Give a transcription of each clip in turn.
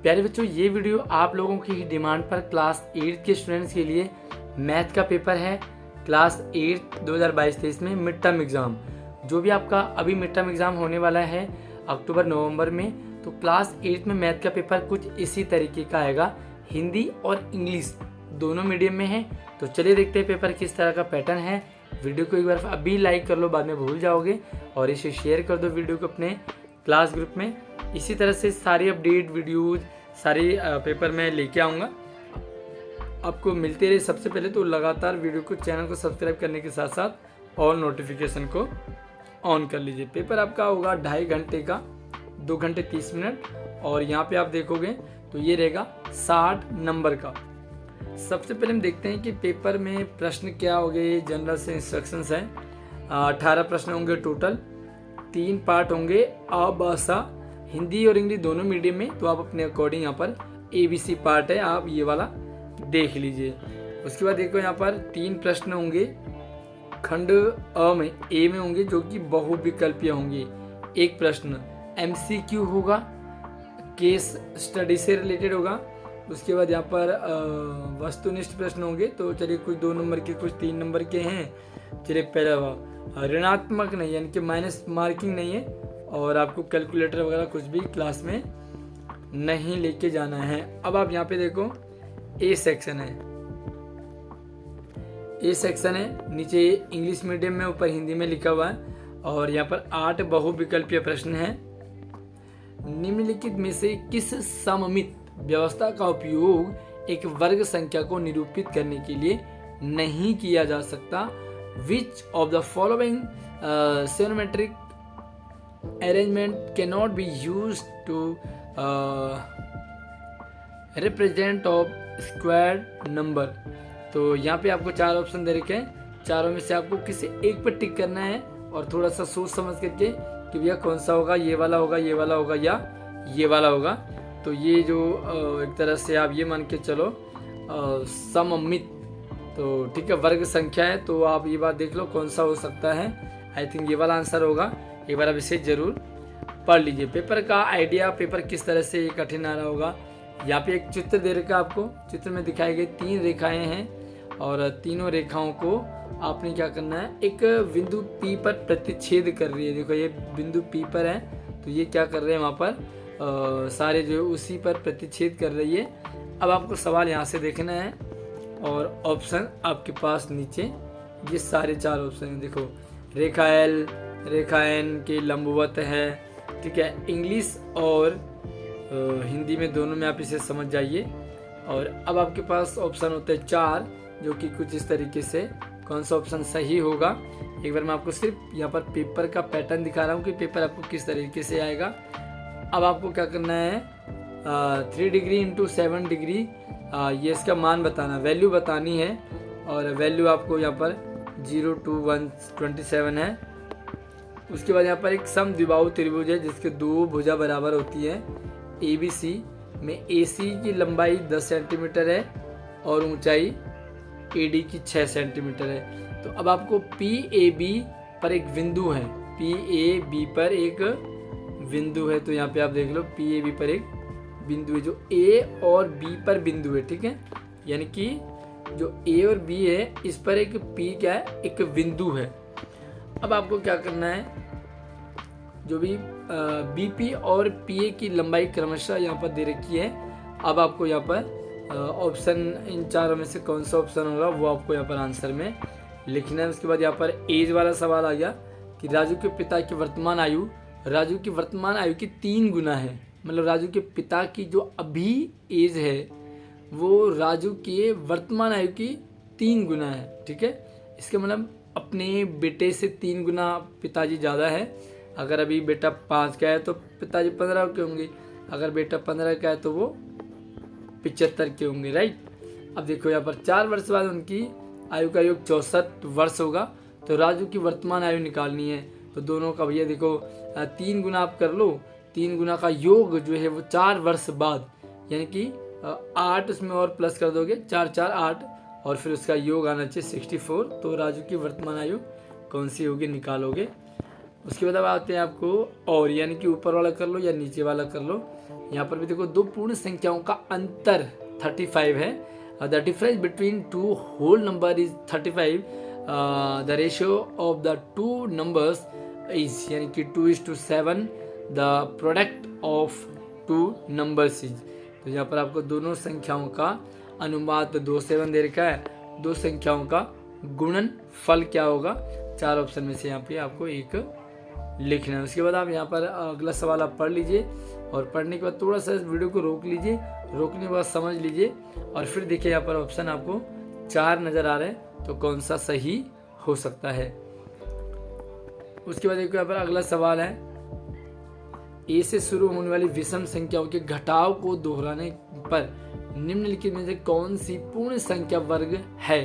प्यारे बच्चों, ये वीडियो आप लोगों की डिमांड पर क्लास 8 के स्टूडेंट्स के लिए मैथ का पेपर है। क्लास 8 2022-23 में मिड टर्म एग्ज़ाम, जो भी आपका अभी मिड टर्म एग्ज़ाम होने वाला है अक्टूबर नवंबर में, तो क्लास 8 में मैथ का पेपर कुछ इसी तरीके का आएगा। हिंदी और इंग्लिश दोनों मीडियम में है। तो चलिए देखते हैं पेपर किस तरह का पैटर्न है। वीडियो को एक बार अभी लाइक कर लो, बाद में भूल जाओगे, और इसे शेयर कर दो वीडियो को अपने क्लास ग्रुप में। इसी तरह से सारी अपडेट वीडियोज़ सारी पेपर में लेके आऊँगा, आपको मिलते रहे। सबसे पहले तो लगातार वीडियो को, चैनल को सब्सक्राइब करने के साथ साथ और नोटिफिकेशन को ऑन कर लीजिए। पेपर आपका होगा 2.5 घंटे का, 2 घंटे 30 मिनट, और यहाँ पे आप देखोगे तो ये रहेगा 60 नंबर का। सबसे पहले हम देखते हैं कि पेपर में प्रश्न क्या हो गए। जनरल से इंस्ट्रक्शंस हैं, 18 प्रश्न होंगे टोटल, 3 पार्ट होंगे। अ ब स हिंदी और इंग्लिश दोनों मीडियम में, तो आप अपने अकॉर्डिंग यहाँ पर ABC पार्ट है, आप ये वाला देख लीजिए। उसके बाद देखो यहाँ पर 3 प्रश्न होंगे खंड अ में, ए में होंगे, जो कि बहुविकल्पीय होंगे। एक प्रश्न MCQ होगा, केस स्टडी से रिलेटेड होगा। उसके बाद यहाँ पर वस्तुनिष्ठ प्रश्न होंगे, तो चलिए कुछ 2 नंबर के, कुछ 3 नंबर के हैं। चलिए पहला ऋणात्मक नहीं, यानी कि माइनस मार्किंग नहीं है, और आपको कैलकुलेटर वगैरह कुछ भी क्लास में नहीं लेके जाना है। अब आप यहाँ पे देखो ए सेक्शन है, ए सेक्शन है, नीचे इंग्लिश मीडियम में, ऊपर हिंदी में लिखा हुआ है, और यहाँ पर 8 बहुविकल्पीय प्रश्न हैं। निम्नलिखित में से किस सममित व्यवस्था का उपयोग एक वर्ग संख्या को निरूपित करने के लिए नहीं किया जा सकता? Which of the following symmetric arrangement cannot be used to represent of squared number? तो यहाँ पे आपको 4 ऑप्शन दे रखे हैं, चारों में से आपको किसी एक पर टिक करना है, और थोड़ा सा सोच समझ करके कि भैया कौन सा होगा, ये वाला होगा, ये वाला होगा, या ये वाला होगा। तो ये जो एक तरह से आप ये मान के चलो सममित, तो ठीक है, वर्ग संख्या है, तो आप ये बात देख लो कौन सा हो सकता है। आई थिंक ये वाला आंसर होगा। एक बार आप इसे जरूर पढ़ लीजिए। पेपर का आइडिया, पेपर किस तरह से कठिन आ रहा होगा। यहाँ पे एक चित्र दे रखा है आपको, चित्र में दिखाई गई 3 रेखाएं हैं, और तीनों रेखाओं को आपने क्या करना है, एक बिंदु P पर प्रतिच्छेद कर रही है। देखो ये बिंदु P पर है, तो ये क्या कर रहे हैं वहाँ पर सारे जो उसी पर प्रतिच्छेद कर रही है। अब आपको सवाल यहाँ से देखना है, और ऑप्शन आपके पास नीचे ये सारे 4 ऑप्शन हैं। देखो रेखा L, रेखा N के लंबवत है, ठीक है। इंग्लिश और हिंदी में दोनों में आप इसे समझ जाइए। और अब आपके पास ऑप्शन होते हैं 4, जो कि कुछ इस तरीके से, कौन सा ऑप्शन सही होगा। एक बार मैं आपको सिर्फ यहाँ पर पेपर का पैटर्न दिखा रहा हूँ कि पेपर आपको किस तरीके से आएगा। अब आपको क्या करना है, 3 डिग्री इंटू 7 डिग्री, ये इसका मान बताना, वैल्यू बतानी है, और वैल्यू आपको यहाँ पर 0 to 127 है। उसके बाद यहाँ पर एक समद्विबाहु त्रिभुज है, जिसके 2 भुजा बराबर होती है। ABC में AC की लंबाई 10 सेंटीमीटर है, और ऊंचाई AD की 6 सेंटीमीटर है। तो अब आपको PAB पर एक बिंदु है, PAB पर एक बिंदु है, तो यहाँ पे आप देख लो PAB पर एक बिंदु है, जो A और B पर बिंदु है, ठीक है। यानी कि जो A और B है, इस पर एक P क्या है, एक बिंदु है। अब आपको क्या करना है, जो भी BP और PA की लंबाई क्रमशः यहाँ पर दे रखी है। अब आपको यहाँ पर ऑप्शन, इन चारों में से कौन सा ऑप्शन होगा वो आपको यहाँ पर आंसर में लिखना है। उसके बाद यहाँ पर एज वाला सवाल आ गया कि राजू के पिता की वर्तमान आयु, राजू की वर्तमान आयु की 3 गुना है। मतलब राजू के पिता की जो अभी एज है, वो राजू के वर्तमान आयु की 3 गुना है, ठीक है। इसका मतलब अपने बेटे से 3 गुना पिताजी ज़्यादा है। अगर अभी बेटा 5 का है तो पिताजी 15 के होंगे, अगर बेटा 15 का है तो वो 75 के होंगे, राइट। अब देखो यहाँ पर 4 वर्ष बाद उनकी आयु का योग 64 वर्ष होगा। तो राजू की वर्तमान आयु निकालनी है, तो दोनों का भैया देखो 3 गुना आप कर लो, 3 गुना का योग जो है वो 4 वर्ष बाद, यानी कि 8 उसमें और प्लस कर दोगे, 4 4 8, और फिर उसका योग आना चाहिए 64। तो राजू की वर्तमान आयु कौन सी होगी निकालोगे। उसके बाद अब आते हैं आपको और, यानी कि ऊपर वाला कर लो या नीचे वाला कर लो। यहाँ पर भी देखो दो पूर्ण संख्याओं का अंतर 35 है। The difference between two whole number is 35। The ratio of the two numbers is, यानी कि 2:7। The product of two numbers is, तो यहाँ पर आपको दोनों संख्याओं का अनुपात 2:7 दे रखा है। दो संख्याओं का गुणन फल क्या होगा, 4 ऑप्शन में से यहाँ पे आपको एक लिखना है। उसके बाद आप यहाँ पर अगला सवाल आप पढ़ लीजिए और पढ़ने के बाद थोड़ा सा इस वीडियो को रोक लीजिए, रोकने के बाद समझ लीजिए और फिर देखिए यहाँ पर ऑप्शन आपको 4 नज़र आ रहे हैं, तो कौन सा सही हो सकता है। उसके बाद देखो यहाँ पर अगला सवाल है, ए से शुरू होने वाली विषम संख्याओं के घटाव को दोहराने पर निम्नलिखित में से कौन सी पूर्ण संख्या वर्ग है।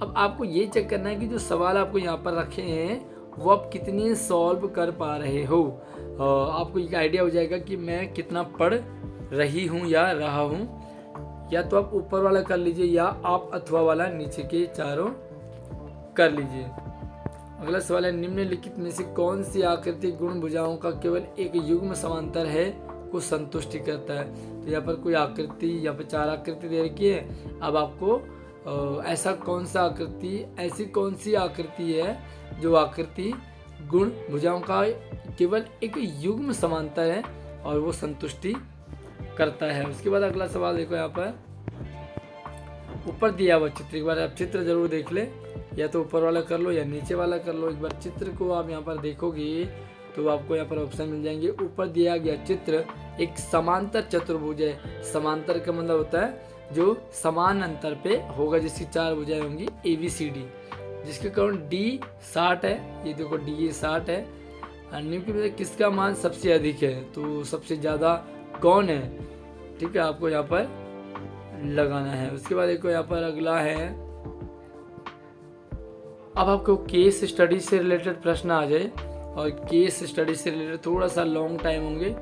अब आपको ये चेक करना है कि जो सवाल आपको यहाँ पर रखे हैं वो आप कितने सॉल्व कर पा रहे हो। आपको एक आइडिया हो जाएगा कि मैं कितना पढ़ रही हूँ या रहा हूँ। या तो आप ऊपर वाला कर लीजिए या आप अथवा वाला नीचे के चारों कर लीजिए। अगला सवाल है, निम्नलिखित में से कौन सी आकृति गुण भुजाओं का केवल एक युग्म समांतर है को संतुष्टि करता है। तो यहाँ पर कोई आकृति, यहाँ पर 4 आकृति दे रखी है। अब आपको ऐसा कौन सा आकृति, ऐसी कौन सी आकृति है जो आकृति गुण भुजाओं का केवल एक युग्म समांतर है और वो संतुष्टि करता है। उसके बाद अगला सवाल देखो, यहाँ पर ऊपर दिया हुआ चित्र, एक बार आप चित्र जरूर देख ले, या तो ऊपर वाला कर लो या नीचे वाला कर लो। एक बार चित्र को आप यहाँ पर देखोगे तो आपको यहाँ पर ऑप्शन मिल जाएंगे। ऊपर दिया गया चित्र एक समांतर चतुर्भुज है। समांतर का मतलब होता है जो समान अंतर पे होगा, जिसकी 4 भुजाएं होंगी ABCD, जिसके कारण D 60 है। ये देखो D ये 60 है। निम्न में किसका मान सबसे अधिक है, तो सबसे ज़्यादा कौन है, ठीक है, आपको यहाँ पर लगाना है। उसके बाद देखो यहाँ पर अगला है, अब आपको केस स्टडी से रिलेटेड प्रश्न आ जाए और केस स्टडी से रिलेटेड थोड़ा सा लॉन्ग टाइम होंगे।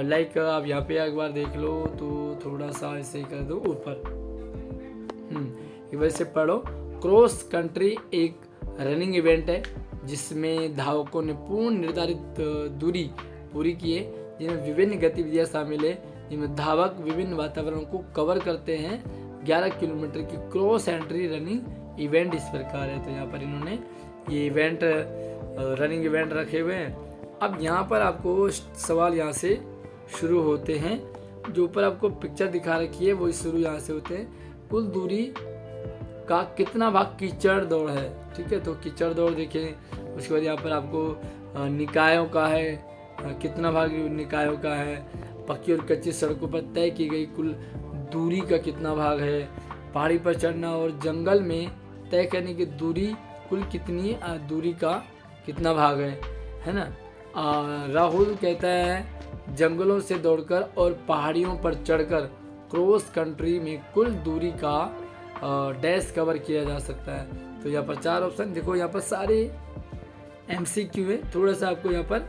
लाइक आप यहाँ पे एक बार देख लो तो थोड़ा सा ऐसे ही कर दो ऊपर। वैसे पढ़ो, क्रॉस कंट्री एक रनिंग इवेंट है जिसमें धावकों ने पूर्ण निर्धारित दूरी पूरी की है, जिनमें विभिन्न गतिविधियां शामिल है, जिनमें धावक विभिन्न वातावरण को कवर करते हैं। 11 किलोमीटर की क्रॉस एंट्री रनिंग इवेंट इस प्रकार है। तो यहाँ पर इन्होंने ये इवेंट रनिंग इवेंट रखे हुए हैं। अब यहाँ पर आपको सवाल यहाँ से शुरू होते हैं, जो ऊपर आपको पिक्चर दिखा रखी है वही शुरू यहाँ से होते हैं। कुल दूरी का कितना भाग कीचड़ दौड़ है, ठीक है, तो कीचड़ दौड़ देखें। उसके बाद यहाँ पर आपको निकायों का है, कितना भाग निकायों का है। पक्की और कच्ची सड़कों पर तय की गई कुल दूरी का कितना भाग है। पहाड़ी पर चढ़ना और जंगल में तय करने की दूरी कुल कितनी दूरी का कितना भाग है ना। राहुल कहता है जंगलों से दौड़कर और पहाड़ियों पर चढ़कर क्रॉस कंट्री में कुल दूरी का डैश कवर किया जा सकता है। तो यहाँ पर 4 ऑप्शन देखो, यहाँ पर सारे MCQ है, थोड़ा सा आपको यहाँ पर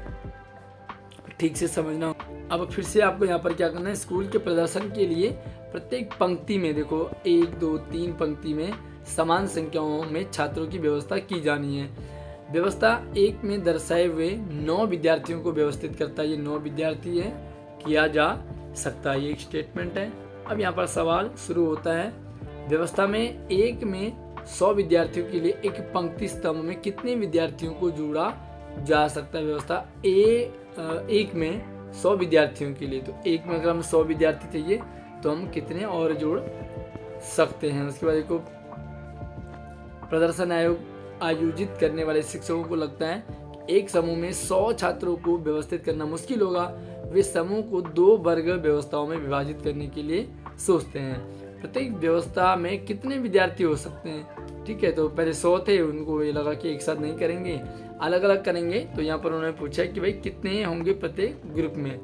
ठीक से समझना हो। अब फिर से आपको यहाँ पर क्या करना है, स्कूल के प्रदर्शन के लिए प्रत्येक पंक्ति में देखो 1 2 3 पंक्ति में समान संख्याओं में छात्रों की व्यवस्था की जानी है। व्यवस्था 1 में दर्शाए हुए 9 विद्यार्थियों को व्यवस्थित करता है। ये 9 विद्यार्थी है, किया जा सकता है, ये एक स्टेटमेंट है। अब यहाँ पर सवाल शुरू होता है, व्यवस्था में 1 में 100 विद्यार्थियों के लिए एक पंक्ति स्तंभ में कितने विद्यार्थियों को जोड़ा जा सकता है। व्यवस्था 1 में 100 विद्यार्थियों के लिए, तो 1 में अगर हम 100 विद्यार्थी चाहिए तो हम कितने और जोड़ सकते हैं। उसके बाद देखो, प्रदर्शन आयोजित करने वाले शिक्षकों को लगता है कि एक समूह में 100 छात्रों को व्यवस्थित करना मुश्किल होगा। वे समूह को 2 वर्ग व्यवस्थाओं में विभाजित करने के लिए सोचते हैं। प्रत्येक व्यवस्था में कितने विद्यार्थी हो सकते हैं, ठीक है, तो पहले 100 थे, उनको ये लगा कि एक साथ नहीं करेंगे, अलग अलग करेंगे। तो यहाँ पर उन्होंने पूछा कि भाई कितने होंगे प्रत्येक ग्रुप में।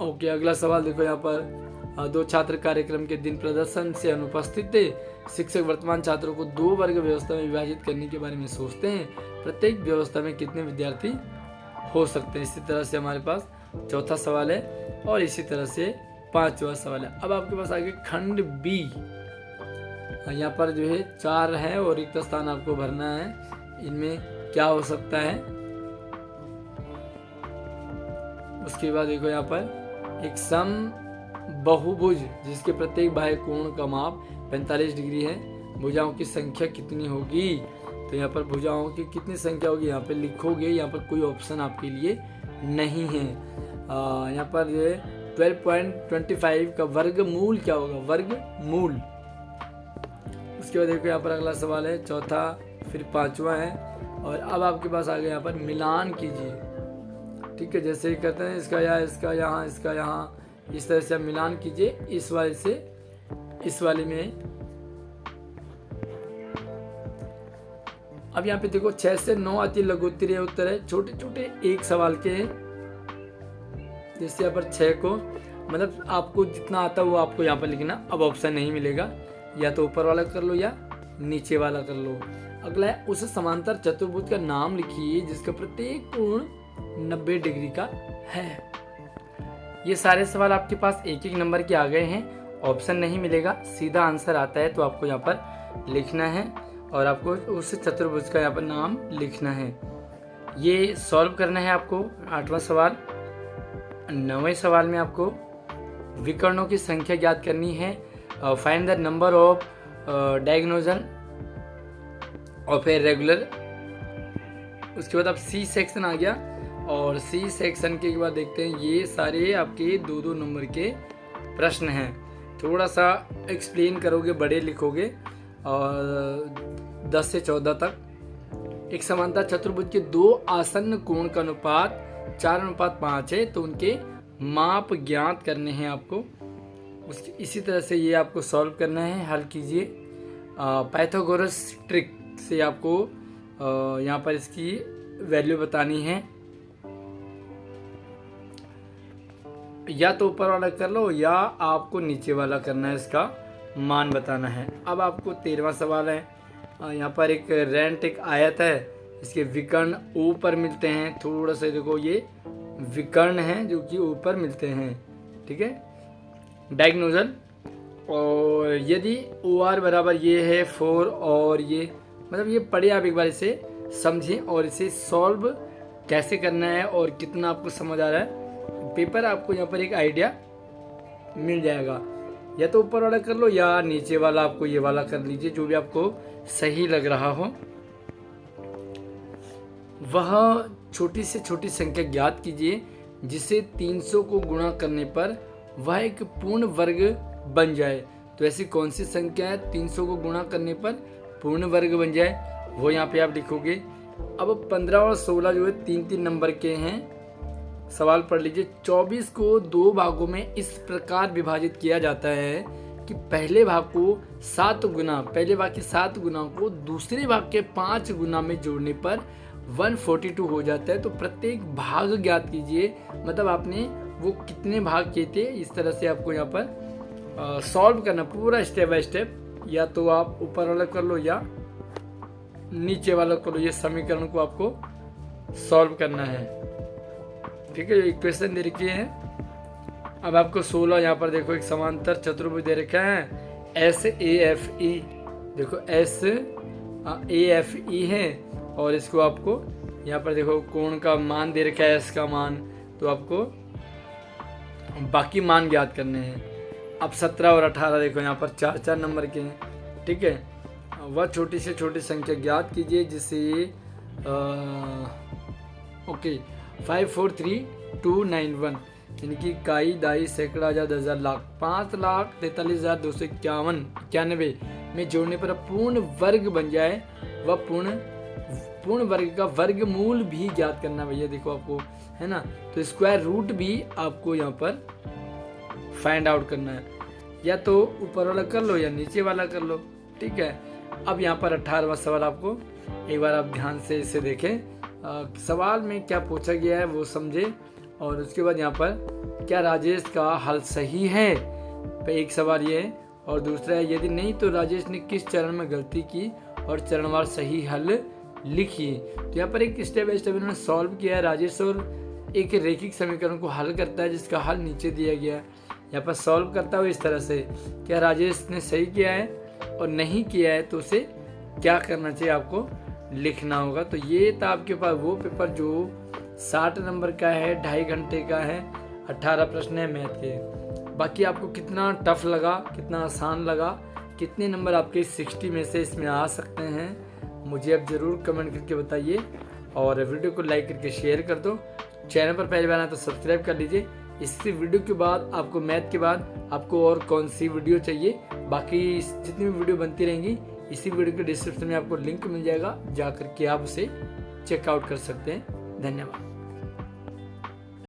ओके, अगला सवाल देखो, यहाँ पर 2 छात्र कार्यक्रम के दिन प्रदर्शन से अनुपस्थित थे। शिक्षक वर्तमान छात्रों को 2 वर्ग व्यवस्था में विभाजित करने के बारे में सोचते हैं। प्रत्येक व्यवस्था में कितने विद्यार्थी हो सकते हैं। इसी तरह से हमारे पास चौथा सवाल है और इसी तरह से 5वां सवाल है। अब आपके पास आगे खंड B, यहाँ पर जो है 4 है और रिक्त स्थान आपको भरना है। इनमें क्या हो सकता है। उसके बाद देखो यहाँ पर एक सम बहुभुज जिसके प्रत्येक बाह्य कोण का माप 45 डिग्री है, भुजाओं की संख्या कितनी होगी? तो यहाँ पर भुजाओं की कितनी संख्या होगी यहाँ पे लिखोगे, यहाँ पर कोई ऑप्शन आपके लिए नहीं है। यहाँ पर 12.25 का वर्गमूल क्या होगा? वर्गमूल। उसके बाद देखो यहाँ पर अगला सवाल है, चौथा फिर पांचवा है, और अब आपके पास आ गया यहाँ पर मिलान कीजिए। ठीक है, जैसे ही कहते हैं इसका यहाँ, इसका यहाँ, इसका यहाँ, इस तरह से आप मिलान कीजिए इस वाले से इस वाले में। अब यहाँ पे देखो 6 से 9 आती लघुत्तरीय उत्तर है, छोटे छोटे एक सवाल के हैं। जैसे यहाँ पर 6 को मतलब आपको जितना आता है वो आपको यहाँ पर लिखना। अब ऑप्शन नहीं मिलेगा, या तो ऊपर वाला कर लो या नीचे वाला कर लो। अगला है, उस समांतर चतुर्भुज का नाम लिखिए जिसका प्रत्येक कोण 90 डिग्री का है। ये सारे सवाल आपके पास एक एक नंबर के आ गए हैं, ऑप्शन नहीं मिलेगा, सीधा आंसर आता है तो आपको यहाँ पर लिखना है और आपको उस चतुर्भुज का यहाँ पर नाम लिखना है। ये सॉल्व करना है आपको। 8वां सवाल। 9वें सवाल में आपको विकर्णों की संख्या ज्ञात करनी है। Find the number of diagonal of a regular. उसके बाद अब सी सेक्शन आ गया, और सी सेक्शन के बाद देखते हैं ये सारे आपके 2-2 नंबर के प्रश्न हैं। थोड़ा सा एक्सप्लेन करोगे, बड़े लिखोगे, और 10 से 14 तक। एक समांतर चतुर्भुज के 2 आसन्न कोण का अनुपात 4:5 है, तो उनके माप ज्ञात करने हैं आपको। इसी तरह से ये आपको सॉल्व करना है, हल कीजिए। पाइथागोरस ट्रिक से आपको यहाँ पर इसकी वैल्यू बतानी है। या तो ऊपर वाला कर लो या आपको नीचे वाला करना है, इसका मान बताना है। अब आपको 13वां सवाल है। यहाँ पर एक रेंट एक आयत है, इसके विकर्ण ऊपर मिलते हैं। थोड़ा सा देखो, ये विकर्ण हैं जो कि ऊपर मिलते हैं। ठीक है, डायगोनल। और यदि OR बराबर ये है 4 और ये मतलब ये पढ़े, आप एक बार इसे समझें और इसे सॉल्व कैसे करना है और कितना आपको समझ आ रहा है। पेपर आपको यहाँ पर एक आइडिया मिल जाएगा। या तो ऊपर वाला कर लो या नीचे वाला, आपको ये वाला कर लीजिए, जो भी आपको सही लग रहा हो। वह छोटी से छोटी संख्या ज्ञात कीजिए जिसे 300 को गुणा करने पर वह एक पूर्ण वर्ग बन जाए। तो ऐसी कौन सी संख्या है 300 को गुणा करने पर पूर्ण वर्ग बन जाए, वो यहाँ पे आप लिखोगे। अब 15 और 16 जो है 3-3 नंबर के हैं। सवाल पढ़ लीजिए। 24 को 2 भागों में इस प्रकार विभाजित किया जाता है कि पहले भाग को 7 गुना, पहले भाग के 7 गुना को दूसरे भाग के 5 गुना में जोड़ने पर 142 हो जाता है। तो प्रत्येक भाग ज्ञात कीजिए, मतलब आपने वो कितने भाग किए थे। इस तरह से आपको यहाँ पर सॉल्व करना पूरा स्टेप बाय स्टेप। या तो आप ऊपर वाला कर लो या नीचे वाला कर लो, ये समीकरण को आपको सॉल्व करना है। ठीक है, इक्वेशन दे रखी है। अब आपको 16 यहाँ पर देखो, एक समांतर चतुर्भुज दे रखा है SAFE। देखो SAFE है, और इसको आपको यहाँ पर देखो कोण का मान दे रखा है, S का मान, तो आपको बाकी मान ज्ञात करने हैं। अब 17 और 18 देखो यहाँ पर 4-4 नंबर के हैं। ठीक है, वह छोटी से छोटी संख्या ज्ञात कीजिए जिसे ओके 543291 यानी कि इकाई, दाई, सैकड़ा, हजार, 10,000, लाख, 5,43,291 में जोड़ने पर पूर्ण वर्ग बन जाए। वह पूर्ण वर्ग का वर्गमूल भी ज्ञात करना भैया, देखो आपको है ना। तो स्क्वायर रूट भी आपको यहाँ पर फाइंड आउट करना है। या तो ऊपर वाला कर लो या नीचे वाला कर लो। ठीक है, अब यहाँ पर 18वां सवाल आपको एक बार आप ध्यान से इसे देखें। सवाल में क्या पूछा गया है वो समझे, और उसके बाद यहाँ पर क्या राजेश का हल सही है, एक सवाल ये है। और दूसरा है यदि नहीं तो राजेश ने किस चरण में गलती की और चरणवार सही हल लिखिए। तो यहाँ पर एक स्टेप बाय स्टेप इन्होंने सॉल्व किया है। राजेश और एक रेखिक समीकरण को हल करता है जिसका हल नीचे दिया गया है। यहाँ पर सॉल्व करता हुआ इस तरह से, क्या राजेश ने सही किया है और नहीं किया है तो उसे क्या करना चाहिए आपको लिखना होगा। तो ये था आपके पास वो पेपर जो 60 नंबर का है, 2.5 घंटे का है, 18 प्रश्न है मैथ के। बाकी आपको कितना टफ लगा, कितना आसान लगा, कितने नंबर आपके 60 में से इसमें आ सकते हैं, मुझे अब ज़रूर कमेंट करके बताइए। और वीडियो को लाइक करके शेयर कर दो। चैनल पर पहली बार आए तो सब्सक्राइब कर लीजिए। इसी वीडियो के बाद आपको मैथ के बाद आपको और कौन सी वीडियो चाहिए, बाकी जितनी भी वीडियो बनती रहेंगी इसी वीडियो के डिस्क्रिप्शन में आपको लिंक मिल जाएगा, जा करके आप उसे चेकआउट कर सकते हैं। धन्यवाद।